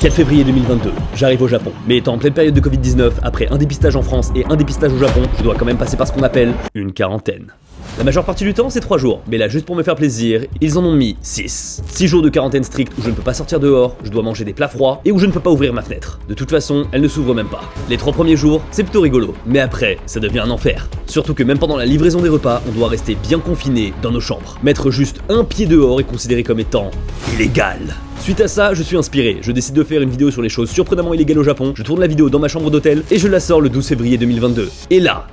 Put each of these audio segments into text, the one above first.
4 février 2022, j'arrive au Japon. Mais étant en pleine période de Covid-19, après un dépistage en France et un dépistage au Japon, je dois quand même passer par ce qu'on appelle une quarantaine. La majeure partie du temps, c'est 3 jours, mais là, juste pour me faire plaisir, ils en ont mis 6. 6 jours de quarantaine stricte où je ne peux pas sortir dehors, je dois manger des plats froids et où je ne peux pas ouvrir ma fenêtre. De toute façon, elle ne s'ouvre même pas. Les 3 premiers jours, c'est plutôt rigolo, mais après, ça devient un enfer. Surtout que même pendant la livraison des repas, on doit rester bien confiné dans nos chambres. Mettre juste un pied dehors est considéré comme étant illégal. Suite à ça, je suis inspiré, je décide de faire une vidéo sur les choses surprenamment illégales au Japon, je tourne la vidéo dans ma chambre d'hôtel et je la sors le 12 février 2022. Et là,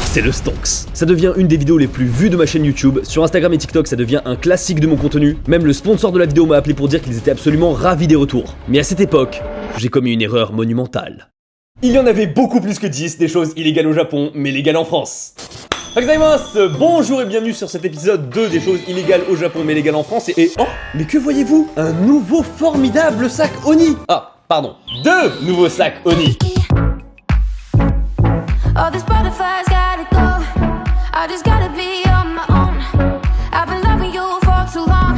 c'est le stonks. Ça devient une des vidéos les plus vues de ma chaîne YouTube. Sur Instagram et TikTok, ça devient un classique de mon contenu. Même le sponsor de la vidéo m'a appelé pour dire qu'ils étaient absolument ravis des retours. Mais à cette époque, j'ai commis une erreur monumentale. Il y en avait beaucoup plus que 10 des choses illégales au Japon, mais légales en France. Bonjour et bienvenue sur cet épisode 2 des choses illégales au Japon mais légales en France et oh, mais que voyez-vous? Un nouveau formidable sac Oni. Ah, pardon, 2 nouveaux sacs Oni. All these butterflies gotta go. I just gotta be on my own. I've been loving you for too long.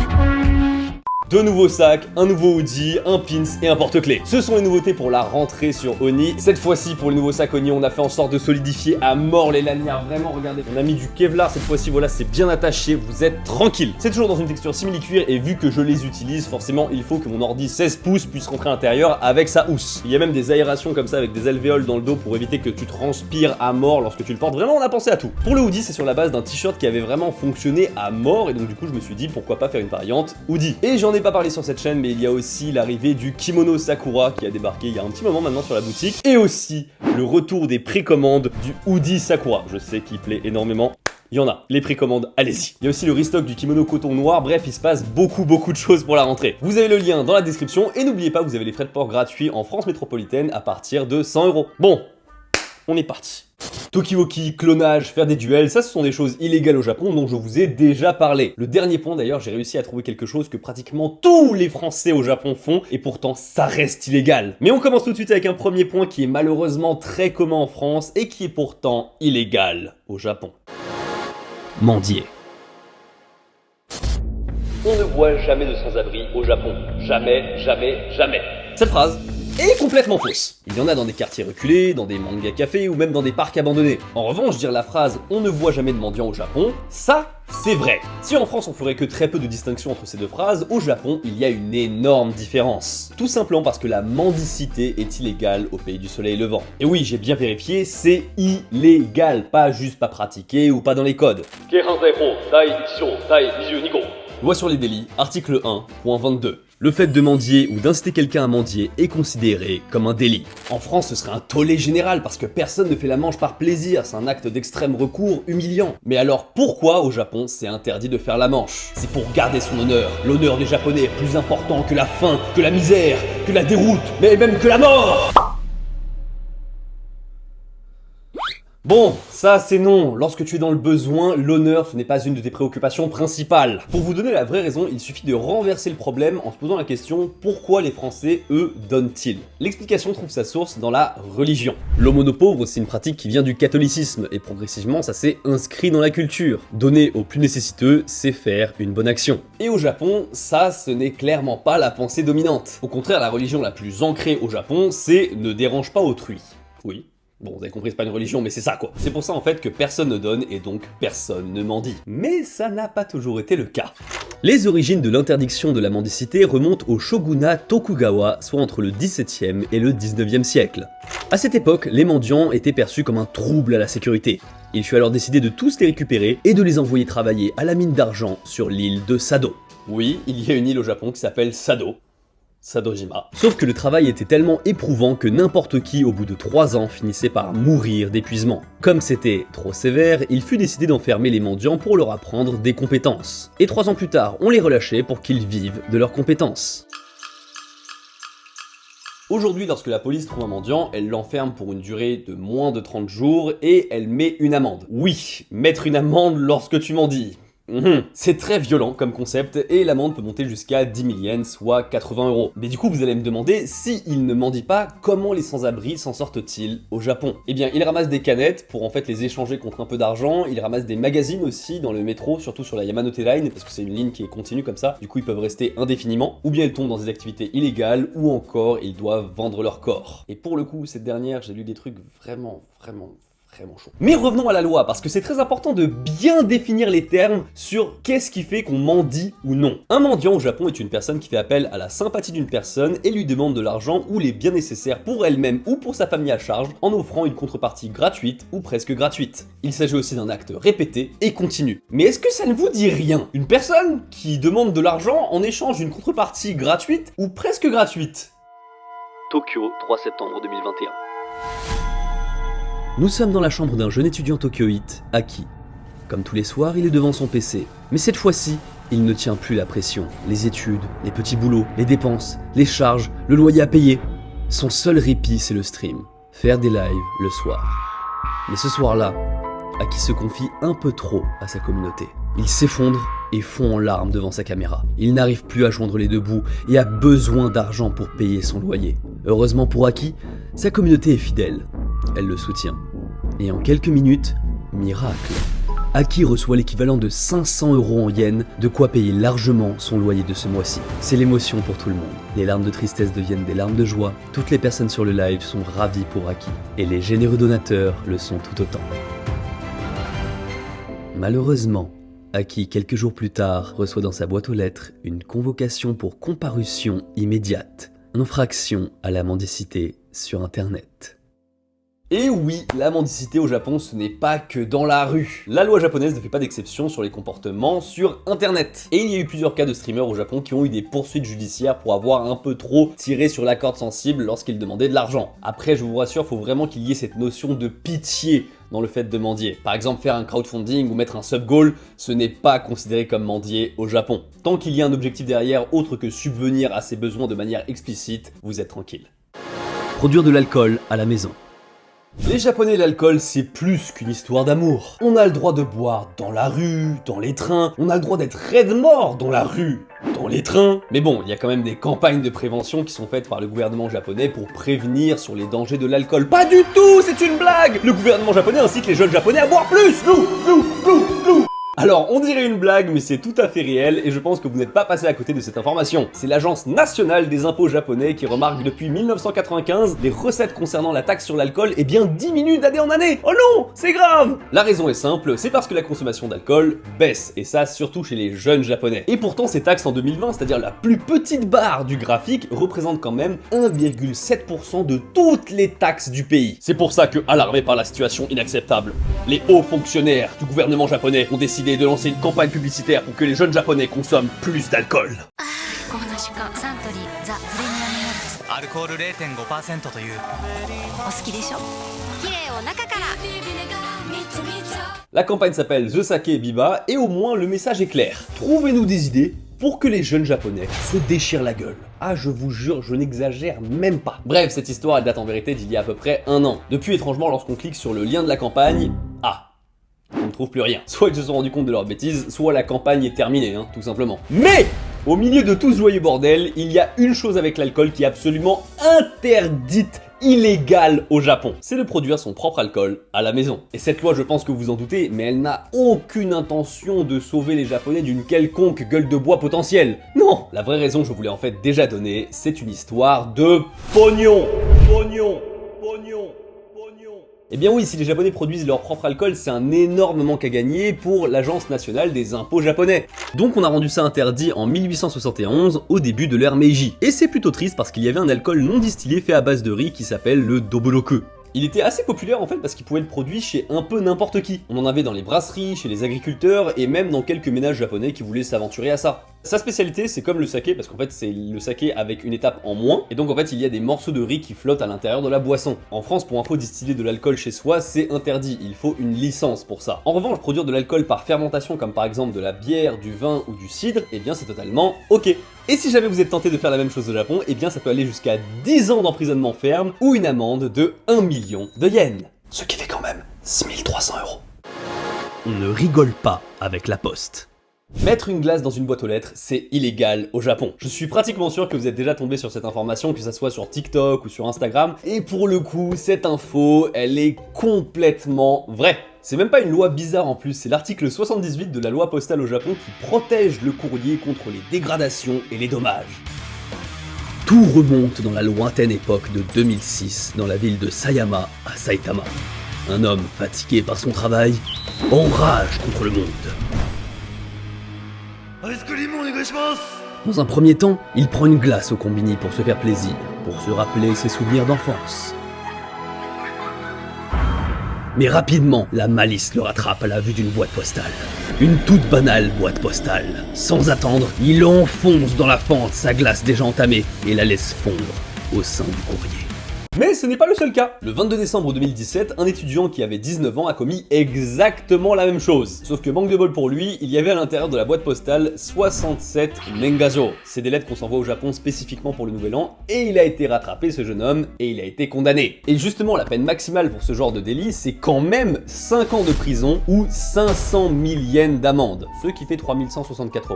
2 nouveaux sacs, un nouveau hoodie, un pins et un porte-clés. Ce sont les nouveautés pour la rentrée sur Oni. Cette fois-ci, pour les nouveaux sacs Oni, on a fait en sorte de solidifier à mort les lanières. Vraiment, regardez, on a mis du Kevlar cette fois-ci, voilà, c'est bien attaché, vous êtes tranquille. C'est toujours dans une texture simili-cuir et vu que je les utilise, forcément, il faut que mon ordi 16 pouces puisse rentrer à l'intérieur avec sa housse. Il y a même des aérations comme ça avec des alvéoles dans le dos pour éviter que tu transpires à mort lorsque tu le portes. Vraiment, on a pensé à tout. Pour le hoodie, c'est sur la base d'un t-shirt qui avait vraiment fonctionné à mort et donc du coup, je me suis dit pourquoi pas faire une variante hoodie. Et j'en ai pas parlé sur cette chaîne, mais il y a aussi l'arrivée du kimono Sakura qui a débarqué il y a un petit moment maintenant sur la boutique et aussi le retour des précommandes du hoodie Sakura. Je sais qu'il plaît énormément. Il y en a, les précommandes, allez-y. Il y a aussi le restock du kimono coton noir, bref, il se passe beaucoup de choses pour la rentrée. Vous avez le lien dans la description et n'oubliez pas, vous avez les frais de port gratuits en France métropolitaine à partir de 100 €. Bon, on est parti. Tokiwoki, clonage, faire des duels, ça ce sont des choses illégales au Japon dont je vous ai déjà parlé. Le dernier point d'ailleurs, j'ai réussi à trouver quelque chose que pratiquement tous les Français au Japon font et pourtant ça reste illégal. Mais on commence tout de suite avec un premier point qui est malheureusement très commun en France et qui est pourtant illégal au Japon. Mendier. On ne voit jamais de sans-abri au Japon. Jamais, jamais, jamais. Cette phrase est complètement fausse. Il y en a dans des quartiers reculés, dans des manga cafés ou même dans des parcs abandonnés. En revanche, dire la phrase « on ne voit jamais de mendiants au Japon », ça, c'est vrai. Si en France on ferait que très peu de distinction entre ces deux phrases, au Japon, il y a une énorme différence. Tout simplement parce que la mendicité est illégale au pays du soleil levant. Et oui, j'ai bien vérifié, c'est illégal, pas juste pas pratiqué ou pas dans les codes. Loi sur les délits, article 1.22. Le fait de mendier ou d'inciter quelqu'un à mendier est considéré comme un délit. En France, ce serait un tollé général parce que personne ne fait la manche par plaisir, c'est un acte d'extrême recours humiliant. Mais alors pourquoi au Japon c'est interdit de faire la manche? C'est pour garder son honneur. L'honneur des Japonais est plus important que la faim, que la misère, que la déroute, mais même que la mort! Bon, ça c'est non. Lorsque tu es dans le besoin, l'honneur ce n'est pas une de tes préoccupations principales. Pour vous donner la vraie raison, il suffit de renverser le problème en se posant la question pourquoi les Français, eux, donnent-ils? L'explication trouve sa source dans la religion. L'aumône aux pauvres, c'est une pratique qui vient du catholicisme et progressivement ça s'est inscrit dans la culture. Donner aux plus nécessiteux, c'est faire une bonne action. Et au Japon, ça ce n'est clairement pas la pensée dominante. Au contraire, la religion la plus ancrée au Japon, c'est ne dérange pas autrui. Oui. Bon, vous avez compris, c'est pas une religion, mais c'est ça quoi. C'est pour ça en fait que personne ne donne et donc personne ne mendie. Mais ça n'a pas toujours été le cas. Les origines de l'interdiction de la mendicité remontent au shogunat Tokugawa, soit entre le XVIIe et le XIXe siècle. À cette époque, les mendiants étaient perçus comme un trouble à la sécurité. Il fut alors décidé de tous les récupérer et de les envoyer travailler à la mine d'argent sur l'île de Sado. Oui, il y a une île au Japon qui s'appelle Sado. Sadojima. Sauf que le travail était tellement éprouvant que n'importe qui au bout de 3 ans finissait par mourir d'épuisement. Comme c'était trop sévère, il fut décidé d'enfermer les mendiants pour leur apprendre des compétences. Et 3 ans plus tard, on les relâchait pour qu'ils vivent de leurs compétences. Aujourd'hui, lorsque la police trouve un mendiant, elle l'enferme pour une durée de moins de 30 jours et elle met une amende. Oui, mettre une amende lorsque tu mendis. C'est très violent comme concept et l'amende peut monter jusqu'à 10 000 yens, soit 80 €. Mais du coup vous allez me demander, si ils ne mendient pas, comment les sans-abri s'en sortent-ils au Japon? Eh bien ils ramassent des canettes pour en fait les échanger contre un peu d'argent, ils ramassent des magazines aussi dans le métro, surtout sur la Yamanote Line, parce que c'est une ligne qui est continue comme ça, du coup ils peuvent rester indéfiniment, ou bien ils tombent dans des activités illégales, ou encore ils doivent vendre leur corps. Et pour le coup, cette dernière, j'ai lu des trucs vraiment chaud. Mais revenons à la loi, parce que c'est très important de bien définir les termes sur qu'est-ce qui fait qu'on mendie ou non. Un mendiant au Japon est une personne qui fait appel à la sympathie d'une personne et lui demande de l'argent ou les biens nécessaires pour elle-même ou pour sa famille à charge en offrant une contrepartie gratuite ou presque gratuite. Il s'agit aussi d'un acte répété et continu. Mais est-ce que ça ne vous dit rien? Une personne qui demande de l'argent en échange d'une contrepartie gratuite ou presque gratuite? Tokyo, 3 septembre 2021. Nous sommes dans la chambre d'un jeune étudiant tokyoïte, Aki. Comme tous les soirs, il est devant son PC. Mais cette fois-ci, il ne tient plus la pression. Les études, les petits boulots, les dépenses, les charges, le loyer à payer. Son seul répit, c'est le stream. Faire des lives le soir. Mais ce soir-là, Aki se confie un peu trop à sa communauté. Il s'effondre et fond en larmes devant sa caméra. Il n'arrive plus à joindre les deux bouts et a besoin d'argent pour payer son loyer. Heureusement pour Aki, sa communauté est fidèle. Elle le soutient. Et en quelques minutes, miracle, Aki reçoit l'équivalent de 500 € en yens, de quoi payer largement son loyer de ce mois-ci. C'est l'émotion pour tout le monde. Les larmes de tristesse deviennent des larmes de joie. Toutes les personnes sur le live sont ravies pour Aki. Et les généreux donateurs le sont tout autant. Malheureusement, Aki, quelques jours plus tard, reçoit dans sa boîte aux lettres une convocation pour comparution immédiate. Infraction à la mendicité sur Internet. Et oui, la mendicité au Japon, ce n'est pas que dans la rue. La loi japonaise ne fait pas d'exception sur les comportements sur Internet. Et il y a eu plusieurs cas de streamers au Japon qui ont eu des poursuites judiciaires pour avoir un peu trop tiré sur la corde sensible lorsqu'ils demandaient de l'argent. Après, je vous rassure, il faut vraiment qu'il y ait cette notion de pitié dans le fait de mendier. Par exemple, faire un crowdfunding ou mettre un sub-goal, ce n'est pas considéré comme mendier au Japon. Tant qu'il y a un objectif derrière autre que subvenir à ses besoins de manière explicite, vous êtes tranquille. Produire de l'alcool à la maison. Les Japonais et l'alcool, c'est plus qu'une histoire d'amour. On a le droit de boire dans la rue, dans les trains, on a le droit d'être raide mort dans la rue, dans les trains. Mais bon, il y a quand même des campagnes de prévention qui sont faites par le gouvernement japonais pour prévenir sur les dangers de l'alcool. Pas du tout, c'est une blague! Le gouvernement japonais incite les jeunes japonais à boire plus! Alors, on dirait une blague, mais c'est tout à fait réel, et je pense que vous n'êtes pas passé à côté de cette information. C'est l'Agence nationale des impôts japonais qui remarque depuis 1995 les recettes concernant la taxe sur l'alcool diminuent d'année en année. Oh non, c'est grave! La raison est simple, c'est parce que la consommation d'alcool baisse, et ça surtout chez les jeunes japonais. Et pourtant, ces taxes en 2020, c'est-à-dire la plus petite barre du graphique, représentent quand même 1,7% de toutes les taxes du pays. C'est pour ça que, alarmés par la situation inacceptable, les hauts fonctionnaires du gouvernement japonais ont décidé de lancer une campagne publicitaire pour que les jeunes japonais consomment plus d'alcool. La campagne s'appelle The Sake Biba et au moins le message est clair. Trouvez-nous des idées pour que les jeunes japonais se déchirent la gueule. Ah, je vous jure, je n'exagère même pas. Bref, cette histoire elle date en vérité d'il y a à peu près 1 an. Depuis, étrangement, lorsqu'on clique sur le lien de la campagne, on ne trouve plus rien. Soit ils se sont rendus compte de leur bêtise, soit la campagne est terminée, tout simplement. Mais au milieu de tout ce joyeux bordel, il y a une chose avec l'alcool qui est absolument interdite, illégale au Japon. C'est de produire son propre alcool à la maison. Et cette loi, je pense que vous vous en doutez, mais elle n'a aucune intention de sauver les Japonais d'une quelconque gueule de bois potentielle. Non, la vraie raison que je vous l'ai en fait déjà donnée, c'est une histoire de pognon. Eh bien oui, si les Japonais produisent leur propre alcool, c'est un énorme manque à gagner pour l'Agence nationale des impôts japonais. Donc on a rendu ça interdit en 1871, au début de l'ère Meiji. Et c'est plutôt triste parce qu'il y avait un alcool non distillé fait à base de riz qui s'appelle le doboroku. Il était assez populaire en fait parce qu'il pouvait être produit chez un peu n'importe qui. On en avait dans les brasseries, chez les agriculteurs et même dans quelques ménages japonais qui voulaient s'aventurer à ça. Sa spécialité, c'est comme le saké, parce qu'en fait c'est le saké avec une étape en moins, et donc en fait il y a des morceaux de riz qui flottent à l'intérieur de la boisson. En France, pour info, distiller de l'alcool chez soi, c'est interdit, il faut une licence pour ça. En revanche, produire de l'alcool par fermentation, comme par exemple de la bière, du vin ou du cidre, eh bien c'est totalement ok. Et si jamais vous êtes tenté de faire la même chose au Japon, eh bien ça peut aller jusqu'à 10 ans d'emprisonnement ferme ou une amende de 1 million de yens. Ce qui fait quand même 6300 €. On ne rigole pas avec la poste. Mettre une glace dans une boîte aux lettres, c'est illégal au Japon. Je suis pratiquement sûr que vous êtes déjà tombé sur cette information, que ça soit sur TikTok ou sur Instagram, et pour le coup, cette info, elle est complètement vraie. C'est même pas une loi bizarre en plus, c'est l'article 78 de la loi postale au Japon qui protège le courrier contre les dégradations et les dommages. Tout remonte dans la lointaine époque de 2006, dans la ville de Sayama, à Saitama. Un homme fatigué par son travail, enrage contre le monde. Dans un premier temps, il prend une glace au combini pour se faire plaisir, pour se rappeler ses souvenirs d'enfance. Mais rapidement, la malice le rattrape à la vue d'une boîte postale. Une toute banale boîte postale. Sans attendre, il enfonce dans la fente sa glace déjà entamée et la laisse fondre au sein du courrier. Mais ce n'est pas le seul cas. Le 22 décembre 2017, un étudiant qui avait 19 ans a commis exactement la même chose. Sauf que manque de bol pour lui, il y avait à l'intérieur de la boîte postale 67 nengajo. C'est des lettres qu'on s'envoie au Japon spécifiquement pour le nouvel an, et il a été rattrapé ce jeune homme, et il a été condamné. Et justement, la peine maximale pour ce genre de délit, c'est quand même 5 ans de prison ou 500 000 yens d'amende, ce qui fait 3164 €.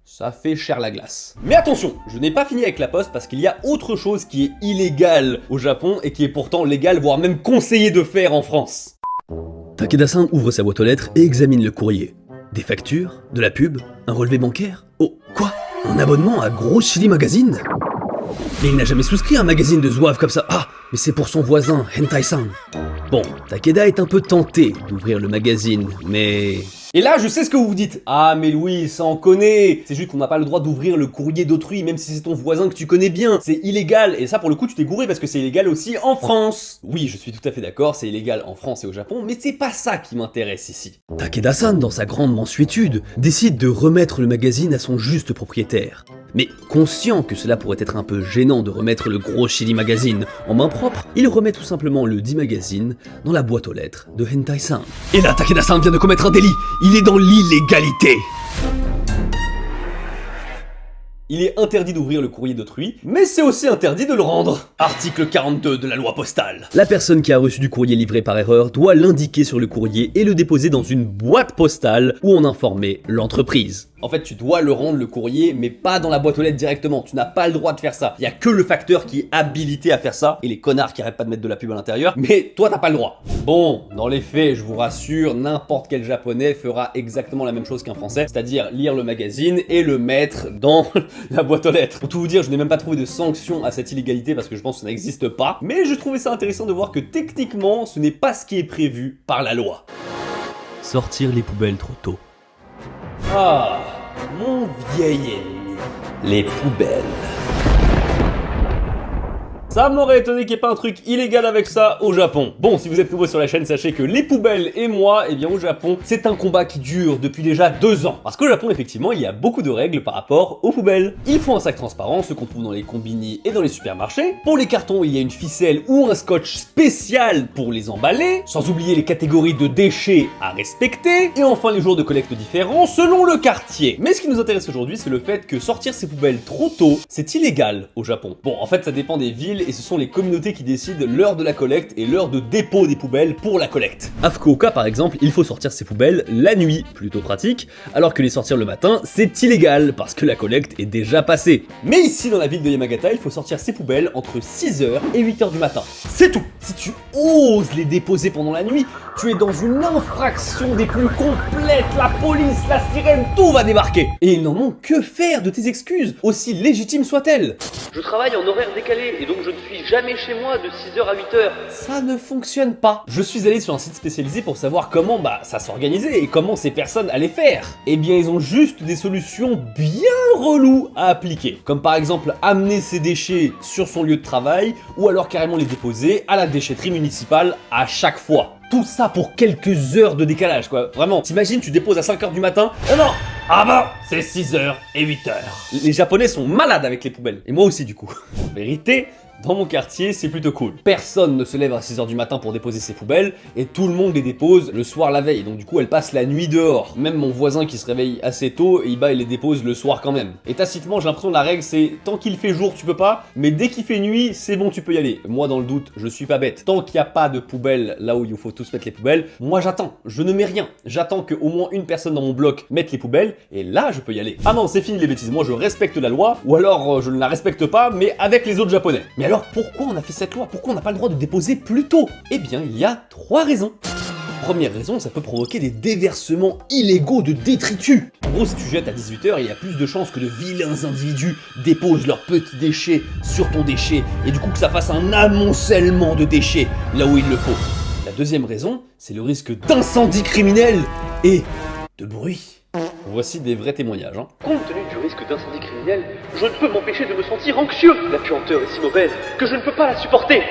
Ça fait cher la glace. Mais attention, je n'ai pas fini avec la poste parce qu'il y a autre chose qui est illégale au Japon et qui est pourtant légale, voire même conseillé de faire en France. Takeda-san ouvre sa boîte aux lettres et examine le courrier. Des factures, de la pub, un relevé bancaire. Oh, quoi? Un abonnement à Gros Chili Magazine? Mais il n'a jamais souscrit à un magazine de zouave comme ça. Ah, mais c'est pour son voisin, Hentai-san. Bon, Takeda est un peu tenté d'ouvrir le magazine, mais... Et là, je sais ce que vous vous dites. Ah, mais Louis, ça en connaît. C'est juste qu'on n'a pas le droit d'ouvrir le courrier d'autrui, même si c'est ton voisin que tu connais bien. C'est illégal. Et ça, pour le coup, tu t'es gouré parce que c'est illégal aussi en France. Oui, je suis tout à fait d'accord, c'est illégal en France et au Japon, mais c'est pas ça qui m'intéresse ici. Takeda-san, dans sa grande mansuétude, décide de remettre le magazine à son juste propriétaire. Mais conscient que cela pourrait être un peu gênant de remettre le Gros Chili Magazine en main propre, il remet tout simplement le dit magazine dans la boîte aux lettres de Hentai-san. Et là, Takeda-san vient de commettre un délit. Il est dans l'illégalité. Il est interdit d'ouvrir le courrier d'autrui, mais c'est aussi interdit de le rendre. Article 42 de la loi postale. La personne qui a reçu du courrier livré par erreur doit l'indiquer sur le courrier et le déposer dans une boîte postale ou en informer l'entreprise. En fait, tu dois le rendre le courrier, mais pas dans la boîte aux lettres directement. Tu n'as pas le droit de faire ça. Il y a que le facteur qui est habilité à faire ça, et les connards qui arrêtent pas de mettre de la pub à l'intérieur, mais toi t'as pas le droit. Bon, dans les faits, je vous rassure, n'importe quel japonais fera exactement la même chose qu'un français, c'est-à-dire lire le magazine et le mettre dans la boîte aux lettres. Pour tout vous dire, je n'ai même pas trouvé de sanction à cette illégalité parce que je pense que ça n'existe pas, mais je trouvais ça intéressant de voir que techniquement, ce n'est pas ce qui est prévu par la loi. Sortir les poubelles trop tôt. Ah, mon vieil ennemi, les poubelles. Ça m'aurait étonné qu'il n'y ait pas un truc illégal avec ça au Japon. Bon, si vous êtes nouveau sur la chaîne, sachez que les poubelles et moi, eh bien au Japon, c'est un combat qui dure depuis déjà 2 ans. Parce qu'au Japon, effectivement, il y a beaucoup de règles par rapport aux poubelles. Il faut un sac transparent, ce qu'on trouve dans les combini et dans les supermarchés. Pour les cartons, il y a une ficelle ou un scotch spécial pour les emballer. Sans oublier les catégories de déchets à respecter. Et enfin, les jours de collecte différents selon le quartier. Mais ce qui nous intéresse aujourd'hui, c'est le fait que sortir ces poubelles trop tôt, c'est illégal au Japon. Bon, en fait, ça dépend des villes et ce sont les communautés qui décident l'heure de la collecte et l'heure de dépôt des poubelles pour la collecte. À Fukuoka par exemple, il faut sortir ses poubelles la nuit, plutôt pratique, alors que les sortir le matin, c'est illégal parce que la collecte est déjà passée. Mais ici dans la ville de Yamagata, il faut sortir ses poubelles entre 6h et 8h du matin. C'est tout. Si tu oses les déposer pendant la nuit, tu es dans une infraction des plus complètes, la police, la sirène, tout va débarquer. Et ils n'en ont que faire de tes excuses, aussi légitimes soient-elles. Je travaille en horaire décalé et donc je ne suis jamais chez moi de 6h à 8h. Ça ne fonctionne pas. Je suis allé sur un site spécialisé pour savoir comment ça s'organisait et comment ces personnes allaient faire. Eh bien ils ont juste des solutions bien reloues à appliquer. Comme par exemple amener ses déchets sur son lieu de travail ou alors carrément les déposer à la déchetterie municipale à chaque fois. Tout ça pour quelques heures de décalage quoi. Vraiment, t'imagines tu déposes à 5h du matin. Non, ah bah, c'est 6h et 8h. Les Japonais sont malades avec les poubelles. Et moi aussi du coup. En vérité, Dans mon quartier, c'est plutôt cool. Personne ne se lève à 6h du matin pour déposer ses poubelles, et tout le monde les dépose le soir la veille, donc du coup elles passent la nuit dehors. Même mon voisin qui se réveille assez tôt, il les dépose le soir quand même. Et tacitement, j'ai l'impression que la règle c'est, tant qu'il fait jour tu peux pas, mais dès qu'il fait nuit, c'est bon tu peux y aller. Moi dans le doute, je suis pas bête. Tant qu'il n'y a pas de poubelle là où il faut tous mettre les poubelles, moi j'attends, je ne mets rien. J'attends qu'au moins une personne dans mon bloc mette les poubelles, et là je peux y aller. Ah non, c'est fini les bêtises, moi je respecte la loi, ou alors je ne la respecte pas, mais avec les autres japonais. Mais alors pourquoi on a fait cette loi? Pourquoi on n'a pas le droit de déposer plus tôt? Eh bien il y a 3 raisons. Première raison, ça peut provoquer des déversements illégaux de détritus. En gros, si tu jettes à 18h, il y a plus de chances que de vilains individus déposent leurs petits déchets sur ton déchet, et du coup que ça fasse un amoncellement de déchets là où il le faut. La deuxième raison, c'est le risque d'incendie criminel et de bruit. Voici des vrais témoignages. Compte tenu du risque d'incendie criminel, je ne peux m'empêcher de me sentir anxieux. La puanteur est si mauvaise que je ne peux pas la supporter.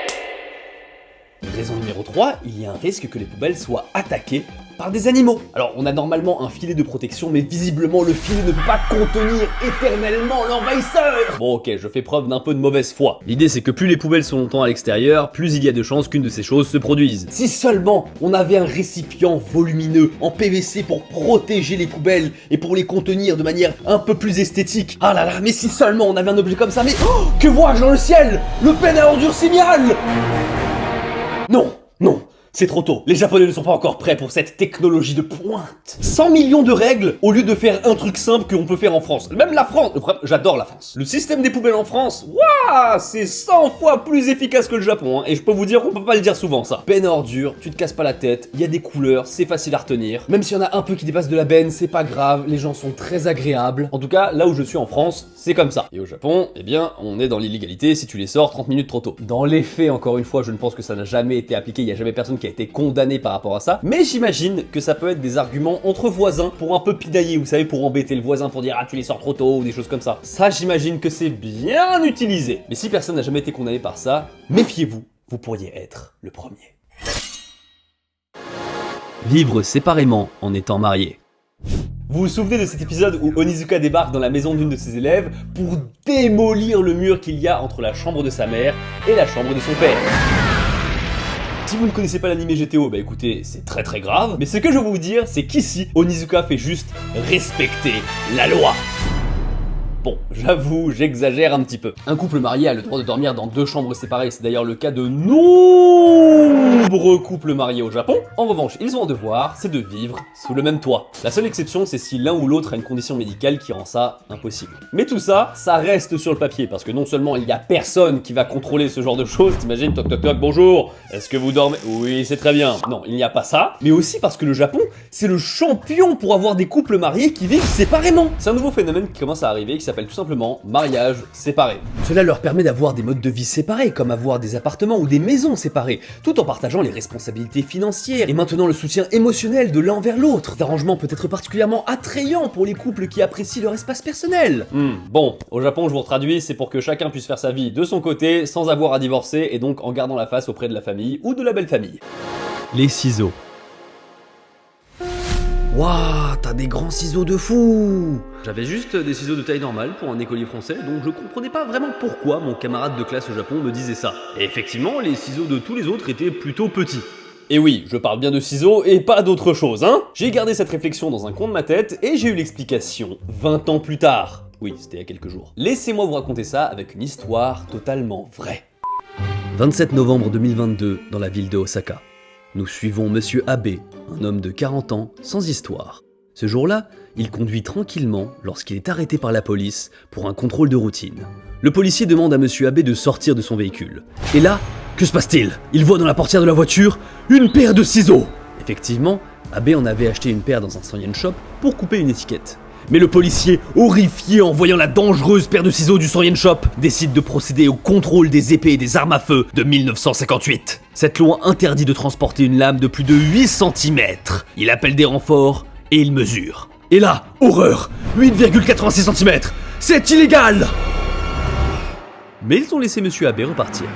Raison numéro 3, il y a un risque que les poubelles soient attaquées par des animaux. Alors on a normalement un filet de protection, mais visiblement le filet ne peut pas contenir éternellement l'envahisseur. Bon ok, je fais preuve d'un peu de mauvaise foi. L'idée c'est que plus les poubelles sont longtemps à l'extérieur, plus il y a de chances qu'une de ces choses se produise. Si seulement on avait un récipient volumineux en PVC pour protéger les poubelles et pour les contenir de manière un peu plus esthétique. Ah là là, mais si seulement on avait un objet comme ça, mais oh, que vois-je dans le ciel? Le peigne à ordures signal. Non, non, c'est trop tôt. Les Japonais ne sont pas encore prêts pour cette technologie de pointe. 100 millions de règles au lieu de faire un truc simple qu'on peut faire en France. Même la France, j'adore la France. Le système des poubelles en France, waouh, c'est 100 fois plus efficace que le Japon. Et je peux vous dire qu'on peut pas le dire souvent ça. Benne à ordures, tu te casses pas la tête, il y a des couleurs, c'est facile à retenir. Même s'il y en a un peu qui dépasse de la benne, c'est pas grave, les gens sont très agréables. En tout cas, là où je suis en France, c'est comme ça. Et au Japon, eh bien, on est dans l'illégalité si tu les sors 30 minutes trop tôt. Dans les faits, encore une fois, je ne pense que ça n'a jamais été appliqué, il y a jamais personne qui a été condamné par rapport à ça, mais j'imagine que ça peut être des arguments entre voisins pour un peu pidailler, vous savez, pour embêter le voisin, pour dire ah tu les sors trop tôt ou des choses comme ça. Ça j'imagine que c'est bien utilisé. Mais si personne n'a jamais été condamné par ça, méfiez-vous, vous pourriez être le premier. Vivre séparément en étant marié. Vous vous souvenez de cet épisode où Onizuka débarque dans la maison d'une de ses élèves pour démolir le mur qu'il y a entre la chambre de sa mère et la chambre de son père? Si vous ne connaissez pas l'anime GTO, bah écoutez, c'est très très grave, mais ce que je veux vous dire, c'est qu'ici, Onizuka fait juste respecter la loi. Bon, j'avoue, j'exagère un petit peu. Un couple marié a le droit de dormir dans 2 chambres séparées, c'est d'ailleurs le cas de nombreux couples mariés au Japon. En revanche, ils ont un devoir, c'est de vivre sous le même toit. La seule exception, c'est si l'un ou l'autre a une condition médicale qui rend ça impossible. Mais tout ça, ça reste sur le papier, parce que non seulement il y a personne qui va contrôler ce genre de choses, t'imagines, toc toc toc, bonjour, est-ce que vous dormez? Oui, c'est très bien. Non, il n'y a pas ça, mais aussi parce que le Japon, c'est le champion pour avoir des couples mariés qui vivent séparément. C'est un nouveau phénomène qui commence à arriver, qui s'appelle tout simplement mariage séparé. Cela leur permet d'avoir des modes de vie séparés, comme avoir des appartements ou des maisons séparées, tout en partageant les responsabilités financières et maintenant le soutien émotionnel de l'un vers l'autre. Cet arrangement peut être particulièrement attrayant pour les couples qui apprécient leur espace personnel. Bon, au Japon, je vous traduis, c'est pour que chacun puisse faire sa vie de son côté sans avoir à divorcer et donc en gardant la face auprès de la famille ou de la belle famille. Les ciseaux. Waouh, t'as des grands ciseaux de fou! J'avais juste des ciseaux de taille normale pour un écolier français, donc je comprenais pas vraiment pourquoi mon camarade de classe au Japon me disait ça. Et effectivement, les ciseaux de tous les autres étaient plutôt petits. Et oui, je parle bien de ciseaux et pas d'autre chose, hein? J'ai gardé cette réflexion dans un coin de ma tête et j'ai eu l'explication 20 ans plus tard. Oui, c'était il y a quelques jours. Laissez-moi vous raconter ça avec une histoire totalement vraie. 27 novembre 2022, dans la ville de Osaka. Nous suivons Monsieur Abe, un homme de 40 ans, sans histoire. Ce jour-là, il conduit tranquillement lorsqu'il est arrêté par la police pour un contrôle de routine. Le policier demande à Monsieur Abe de sortir de son véhicule. Et là, que se passe-t-il? Il voit dans la portière de la voiture une paire de ciseaux. Effectivement, Abe en avait acheté une paire dans un 100 yen shop pour couper une étiquette. Mais le policier, horrifié en voyant la dangereuse paire de ciseaux du 100 yen shop, décide de procéder au contrôle des épées et des armes à feu de 1958. Cette loi interdit de transporter une lame de plus de 8 cm. Il appelle des renforts et il mesure. Et là, horreur, 8,86 cm. C'est illégal! Mais ils ont laissé Monsieur Abe repartir.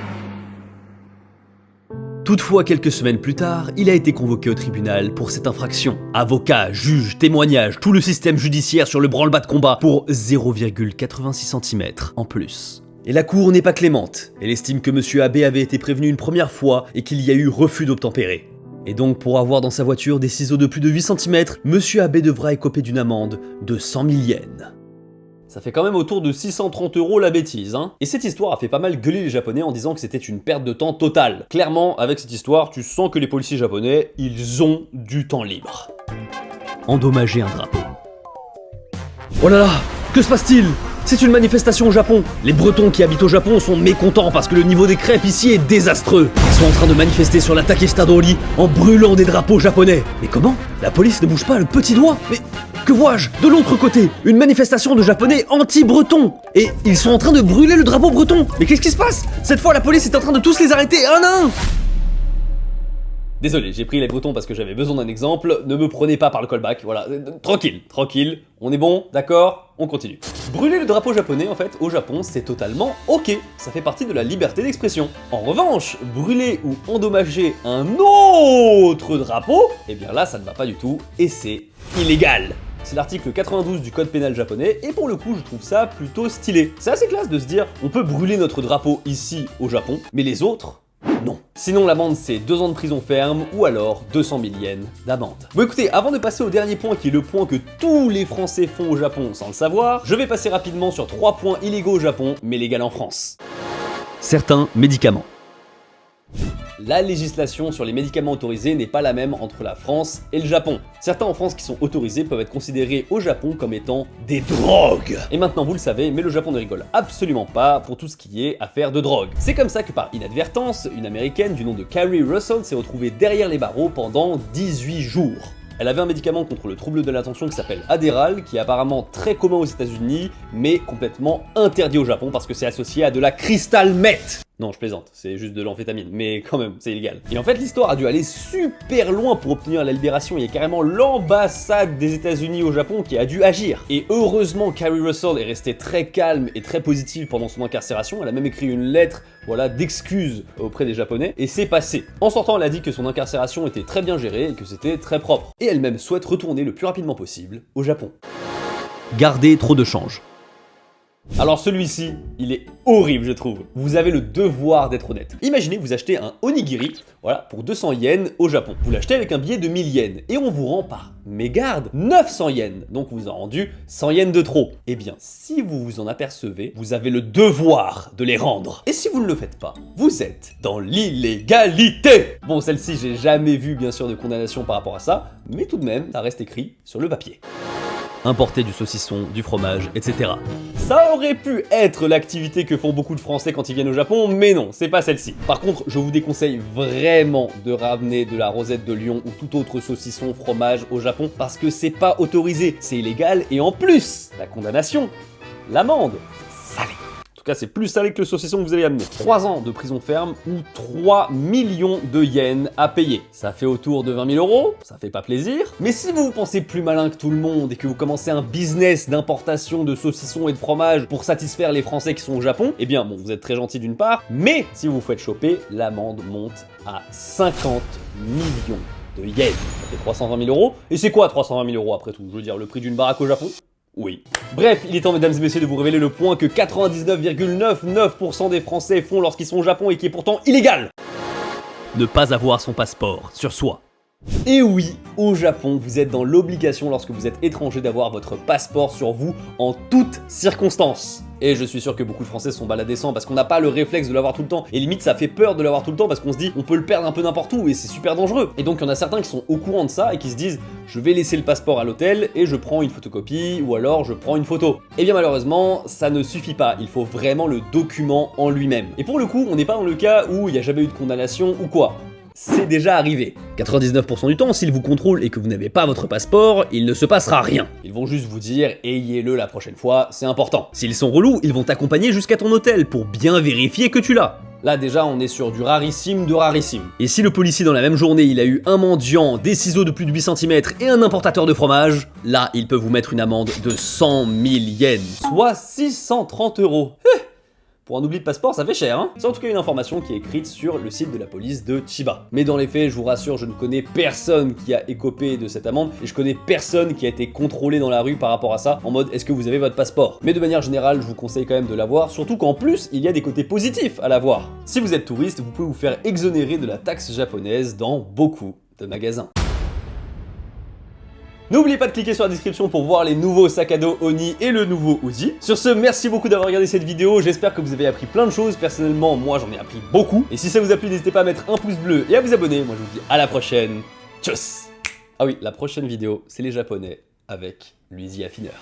Toutefois, quelques semaines plus tard, il a été convoqué au tribunal pour cette infraction. Avocat, juge, témoignage, tout le système judiciaire sur le branle-bas de combat pour 0,86 cm en plus. Et la cour n'est pas clémente. Elle estime que Monsieur Abe avait été prévenu une première fois et qu'il y a eu refus d'obtempérer. Et donc pour avoir dans sa voiture des ciseaux de plus de 8 cm, Monsieur Abe devra écoper d'une amende de 100 000 yens. Ça fait quand même autour de 630 € la bêtise, hein. Et cette histoire a fait pas mal gueuler les Japonais en disant que c'était une perte de temps totale. Clairement, avec cette histoire, tu sens que les policiers japonais, ils ont du temps libre. Endommager un drapeau. Oh là là, que se passe-t-il ? C'est une manifestation au Japon. Les Bretons qui habitent au Japon sont mécontents parce que le niveau des crêpes ici est désastreux. Ils sont en train de manifester sur la Takeshita-dori en brûlant des drapeaux japonais. Mais comment ? La police ne bouge pas le petit doigt ? Mais que vois-je ? De l'autre côté, une manifestation de Japonais anti-bretons. Et ils sont en train de brûler le drapeau breton. Mais qu'est-ce qui se passe ? Cette fois, la police est en train de tous les arrêter un à un. Désolé, j'ai pris les bretons parce que j'avais besoin d'un exemple, ne me prenez pas par le callback, voilà, tranquille, on est bon, d'accord, on continue. Brûler le drapeau japonais, en fait, au Japon, c'est totalement ok, ça fait partie de la liberté d'expression. En revanche, brûler ou endommager un autre drapeau, eh bien là, ça ne va pas du tout, et c'est illégal. C'est l'article 92 du code pénal japonais, et pour le coup, je trouve ça plutôt stylé. C'est assez classe de se dire, on peut brûler notre drapeau ici, au Japon, mais les autres... non. Sinon l'amende c'est 2 ans de prison ferme ou alors 200 000 yens d'amende. Bon écoutez, avant de passer au dernier point qui est le point que tous les Français font au Japon sans le savoir, je vais passer rapidement sur 3 points illégaux au Japon mais légaux en France. Certains médicaments. La législation sur les médicaments autorisés n'est pas la même entre la France et le Japon. Certains en France qui sont autorisés peuvent être considérés au Japon comme étant des drogues. Et maintenant vous le savez, mais le Japon ne rigole absolument pas pour tout ce qui est affaire de drogue. C'est comme ça que par inadvertance, une américaine du nom de Carrie Russell s'est retrouvée derrière les barreaux pendant 18 jours. Elle avait un médicament contre le trouble de l'attention qui s'appelle Adderall, qui est apparemment très commun aux États-Unis, mais complètement interdit au Japon parce que c'est associé à de la crystal meth. Non, je plaisante, c'est juste de l'amphétamine, mais quand même, c'est illégal. Et en fait, l'histoire a dû aller super loin pour obtenir la libération. Il y a carrément l'ambassade des États-Unis au Japon qui a dû agir. Et heureusement, Carrie Russell est restée très calme et très positive pendant son incarcération. Elle a même écrit une lettre, voilà, d'excuses auprès des Japonais, et c'est passé. En sortant, elle a dit que son incarcération était très bien gérée et que c'était très propre. Et elle-même souhaite retourner le plus rapidement possible au Japon. Garder trop de change. Alors celui-ci, il est horrible je trouve. Vous avez le devoir d'être honnête. Imaginez vous achetez un onigiri, voilà, pour 200 yens au Japon. Vous l'achetez avec un billet de 1000 yens et on vous rend par mégarde 900 yens. Donc vous a rendu 100 yens de trop. Eh bien, si vous vous en apercevez, vous avez le devoir de les rendre. Et si vous ne le faites pas, vous êtes dans l'illégalité. Bon, celle-ci, j'ai jamais vu bien sûr de condamnation par rapport à ça, mais tout de même, ça reste écrit sur le papier. Importer du saucisson, du fromage, etc. Ça aurait pu être l'activité que font beaucoup de Français quand ils viennent au Japon, mais non, c'est pas celle-ci. Par contre, je vous déconseille vraiment de ramener de la rosette de lion ou tout autre saucisson, fromage au Japon, parce que c'est pas autorisé, c'est illégal, et en plus, la condamnation, l'amende, salée. En tout cas, c'est plus salé que le saucisson que vous allez amener. 3 ans de prison ferme ou 3 millions de yens à payer. Ça fait autour de 20 000 €, ça fait pas plaisir. Mais si vous vous pensez plus malin que tout le monde et que vous commencez un business d'importation de saucissons et de fromage pour satisfaire les Français qui sont au Japon, eh bien bon, vous êtes très gentil d'une part, mais si vous vous faites choper, l'amende monte à 50 millions de yens. Ça fait 320 000 €. Et c'est quoi 320 000 € après tout ? Je veux dire, le prix d'une baraque au Japon ? Oui. Bref, il est temps, mesdames et messieurs, de vous révéler le point que 99,99% des Français font lorsqu'ils sont au Japon et qui est pourtant illégal. Ne pas avoir son passeport sur soi. Et oui, au Japon, vous êtes dans l'obligation lorsque vous êtes étranger d'avoir votre passeport sur vous en toutes circonstances. Et je suis sûr que beaucoup de Français sont baladés sans parce qu'on n'a pas le réflexe de l'avoir tout le temps. Et limite, ça fait peur de l'avoir tout le temps parce qu'on se dit on peut le perdre un peu n'importe où et c'est super dangereux. Et donc il y en a certains qui sont au courant de ça et qui se disent je vais laisser le passeport à l'hôtel et je prends une photocopie ou alors je prends une photo. Et bien malheureusement, ça ne suffit pas. Il faut vraiment le document en lui-même. Et pour le coup, on n'est pas dans le cas où il n'y a jamais eu de condamnation ou quoi. C'est déjà arrivé. 99% du temps, s'ils vous contrôlent et que vous n'avez pas votre passeport, il ne se passera rien. Ils vont juste vous dire « ayez-le la prochaine fois, c'est important ». S'ils sont relous, ils vont t'accompagner jusqu'à ton hôtel pour bien vérifier que tu l'as. Là déjà, on est sur du rarissime de rarissime. Et si le policier dans la même journée, il a eu un mendiant, des ciseaux de plus de 8 cm et un importateur de fromage, là, il peut vous mettre une amende de 100 000 yens, soit 630 €. Pour un oubli de passeport, ça fait cher, hein. C'est en tout cas une information qui est écrite sur le site de la police de Chiba. Mais dans les faits, je vous rassure, je ne connais personne qui a écopé de cette amende et je connais personne qui a été contrôlé dans la rue par rapport à ça, en mode est-ce que vous avez votre passeport? Mais de manière générale, je vous conseille quand même de l'avoir, surtout qu'en plus, il y a des côtés positifs à l'avoir. Si vous êtes touriste, vous pouvez vous faire exonérer de la taxe japonaise dans beaucoup de magasins. N'oubliez pas de cliquer sur la description pour voir les nouveaux sacs à dos Oni et le nouveau Uzi. Sur ce, merci beaucoup d'avoir regardé cette vidéo, j'espère que vous avez appris plein de choses, personnellement moi j'en ai appris beaucoup. Et si ça vous a plu, n'hésitez pas à mettre un pouce bleu et à vous abonner, moi je vous dis à la prochaine, tchuss. Ah oui, la prochaine vidéo, c'est les japonais avec l'Uzi affineur.